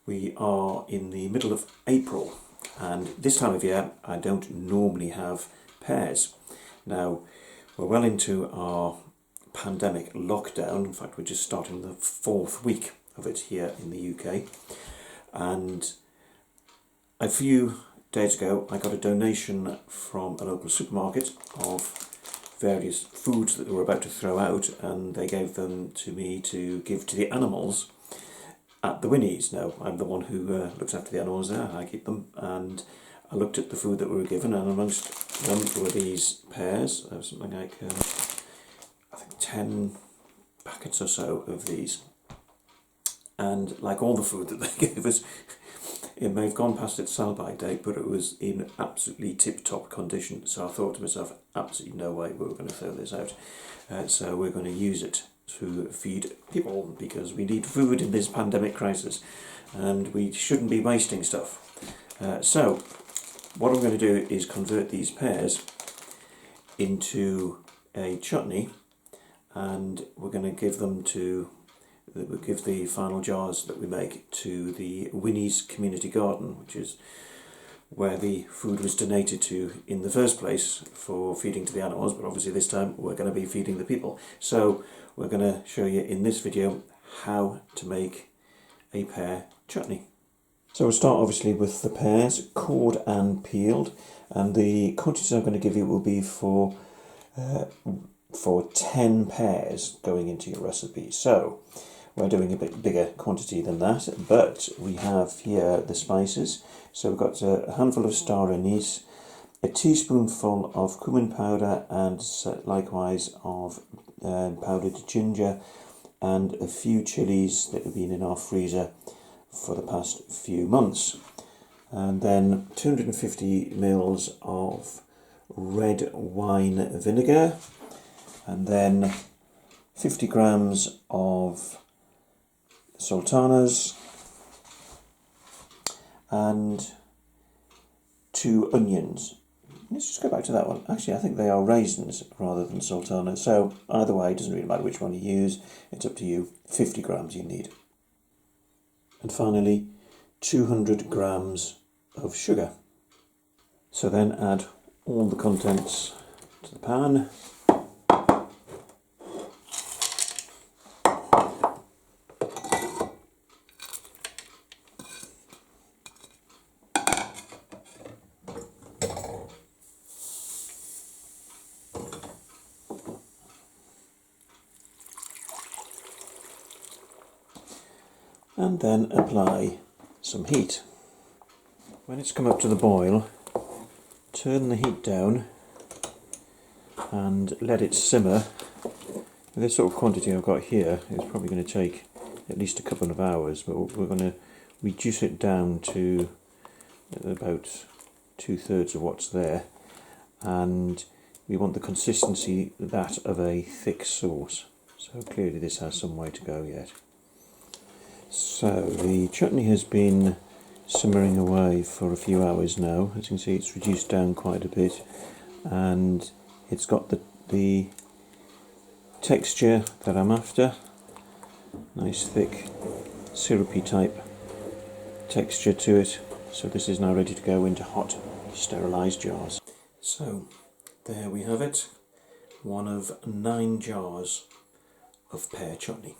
We are in the middle of April, and this time of year I don't normally have pears. Now, we're well into our pandemic lockdown. In fact, we're just starting the 4th week of it here in the UK. And a few days ago I got a donation from a local supermarket of various foods that they were about to throw out, and they gave them to me to give to the animals at the Winnies. Now, I'm the one who looks after the animals there. I keep them, and I looked at the food that we were given, and amongst them were these pears. There was something like I think 10 packets or so of these, and like all the food that they gave us, it may have gone past its sell-by date, but it was in absolutely tip-top condition. So I thought to myself, absolutely no way we were going to throw this out. So we're going to use it to feed people, because we need food in this pandemic crisis, and we shouldn't be wasting stuff. So what I'm going to do is convert these pears into a chutney, and we're going to give them to the final jars that we make to the Winnies Community Garden, which is where the food was donated to in the first place for feeding to the animals, but obviously this time we're going to be feeding the people. So we're going to show you in this video how to make a pear chutney. So we'll start obviously with the pears, cored and peeled, and the quantities I'm going to give you will be for 10 pears going into your recipe. So we're doing a bit bigger quantity than that, but we have here the spices. So we've got a handful of star anise, a teaspoonful of cumin powder, and likewise of powdered ginger, and a few chilies that have been in our freezer for the past few months. And then 250 mils of red wine vinegar, and then 50 grams of sultanas, and 2 onions. Let's just go back to that one. Actually, I think they are raisins rather than sultanas. So either way, it doesn't really matter which one you use. It's up to you. 50 grams you need. And finally, 200 grams of sugar. So then add all the contents to the pan. And then apply some heat. When it's come up to the boil, turn the heat down and let it simmer. With this sort of quantity I've got here, it's probably going to take at least a couple of hours, but we're going to reduce it down to about 2/3 of what's there, and we want the consistency that of a thick sauce. So clearly this has some way to go yet. So the chutney has been simmering away for a few hours now. As you can see, it's reduced down quite a bit, and it's got the texture that I'm after. Nice thick syrupy type texture to it. So this is now ready to go into hot sterilised jars. So there we have it, one of 9 jars of pear chutney.